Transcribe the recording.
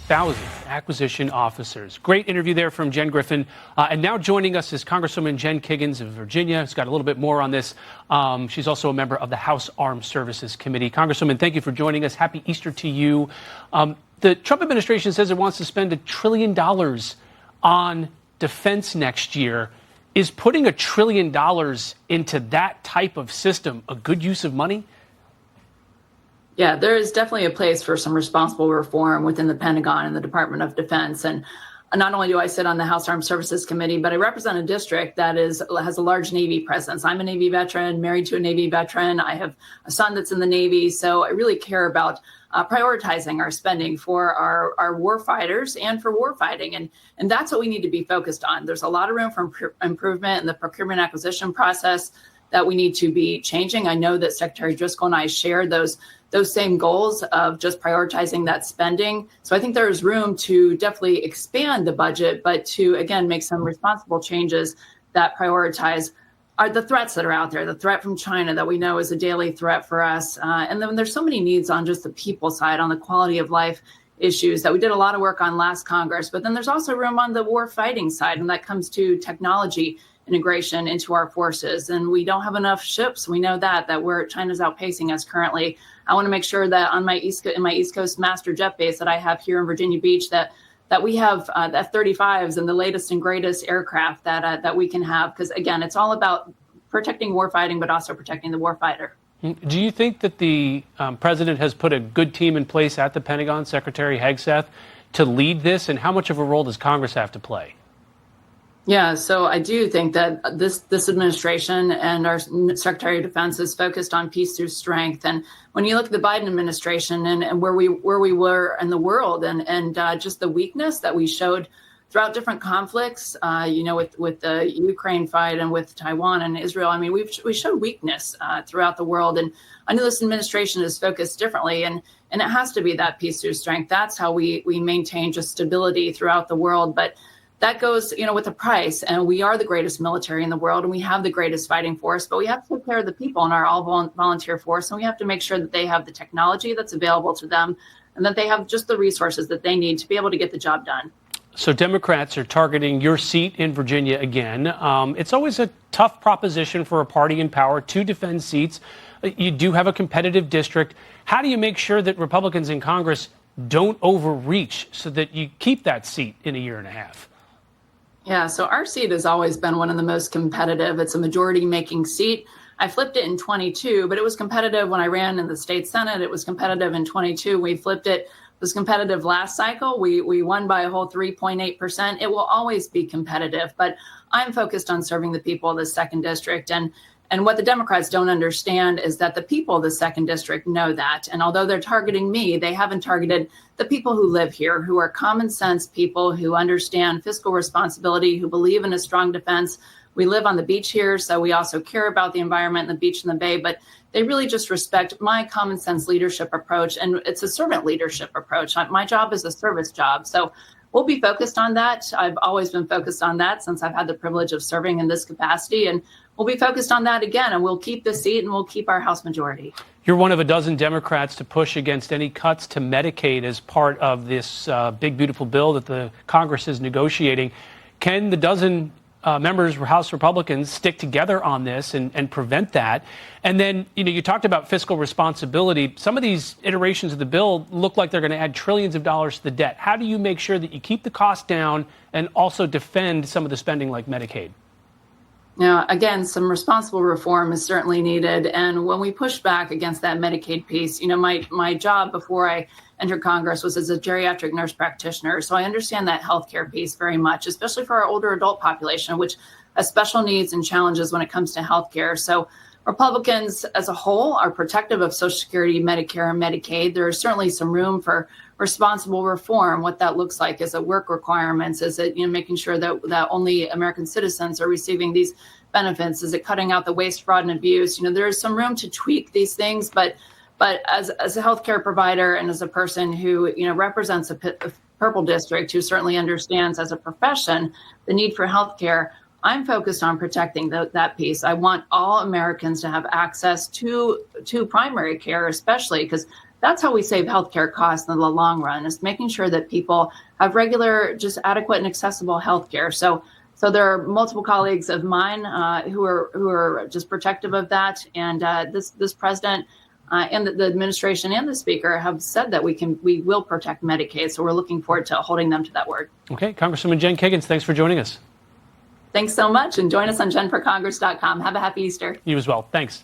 1,000 acquisition officers. Great interview there from Jen Griffin. And now joining us is Congresswoman Jen Kiggans of Virginia. Who's got a little bit more on this. She's also a member of the House Armed Services Committee. Congresswoman, thank you for joining us. Happy Easter to you. The Trump administration says it wants to spend $1 trillion on defense next year. Is putting $1 trillion into that type of system a good use of money? Yeah, there is definitely a place for some responsible reform within the Pentagon and the Department of Defense. And not only do I sit on the House Armed Services Committee, but I represent a district that has a large Navy presence. I'm a Navy veteran, married to a Navy veteran. I have a son that's in the Navy. So I really care about prioritizing our spending for our war fighters and for war fighting. And that's what we need to be focused on. There's a lot of room for improvement in the procurement acquisition process that we need to be changing. I know that Secretary Driscoll and I share those same goals of just prioritizing that spending. So I think there's room to definitely expand the budget, but to, again, make some responsible changes that prioritize the threats that are out there, the threat from China that we know is a daily threat for us. And then there's so many needs on just the people side, on the quality of life issues that we did a lot of work on last Congress. But then there's also room on the war fighting side, and that comes to technology integration into our forces. And we don't have enough ships. We know that China's outpacing us currently. I want to make sure that on my East Coast master jet base that I have here in Virginia Beach, that we have F-35s and the latest and greatest aircraft that we can have. Because again, it's all about protecting warfighting, but also protecting the warfighter. Do you think that the president has put a good team in place at the Pentagon, Secretary Hegseth, to lead this? And how much of a role does Congress have to play? Yeah, so I do think that this administration and our Secretary of Defense is focused on peace through strength. And when you look at the Biden administration and where we were in the world and just the weakness that we showed throughout different conflicts, with the Ukraine fight and with Taiwan and Israel, I mean, we showed weakness throughout the world. And I know this administration is focused differently, and it has to be that peace through strength. That's how we maintain just stability throughout the world. But that goes, with a price, and we are the greatest military in the world, and we have the greatest fighting force, but we have to take care of the people in our all-volunteer force, and we have to make sure that they have the technology that's available to them, and that they have just the resources that they need to be able to get the job done. So Democrats are targeting your seat in Virginia again. It's always a tough proposition for a party in power to defend seats. You do have a competitive district. How do you make sure that Republicans in Congress don't overreach so that you keep that seat in a year and a half? Yeah, so our seat has always been one of the most competitive. It's a majority-making seat. I flipped it in 22, but it was competitive when I ran in the state Senate. It was competitive in 22. We flipped it. It was competitive last cycle. We won by a whole 3.8%. It will always be competitive, but I'm focused on serving the people of the 2nd District. And what the Democrats don't understand is that the people of the 2nd District know that. And although they're targeting me, they haven't targeted the people who live here, who are common sense people who understand fiscal responsibility, who believe in a strong defense. We live on the beach here, so we also care about the environment and the beach and the bay, but they really just respect my common sense leadership approach. And it's a servant leadership approach. My job is a service job. So we'll be focused on that. I've always been focused on that since I've had the privilege of serving in this capacity. And we'll be focused on that again, and we'll keep the seat and we'll keep our House majority. You're one of a dozen Democrats to push against any cuts to Medicaid as part of this big, beautiful bill that the Congress is negotiating. Can the dozen members, House Republicans, stick together on this and prevent that? And then, you talked about fiscal responsibility. Some of these iterations of the bill look like they're going to add trillions of dollars to the debt. How do you make sure that you keep the cost down and also defend some of the spending like Medicaid? Now, again, some responsible reform is certainly needed. And when we push back against that Medicaid piece, my job before I entered Congress was as a geriatric nurse practitioner. So I understand that healthcare piece very much, especially for our older adult population, which has special needs and challenges when it comes to healthcare. So Republicans as a whole are protective of Social Security, Medicare, and Medicaid. There is certainly some room for responsible reform. What that looks like is it work requirements? Is it making sure that only American citizens are receiving these benefits? Is it cutting out the waste, fraud, and abuse? There is some room to tweak these things, but as a healthcare provider and as a person who represents a purple district who certainly understands as a profession the need for healthcare, I'm focused on protecting that piece. I want all Americans to have access to primary care, especially because That's how we save healthcare costs in the long run, is making sure that people have regular, just adequate and accessible healthcare. So there are multiple colleagues of mine who are just protective of that. And this president and the administration and the speaker have said that we will protect Medicaid. So we're looking forward to holding them to that word. Okay, Congresswoman Jen Kiggans, thanks for joining us. Thanks so much. And join us on jenforcongress.com. Have a happy Easter. You as well. Thanks.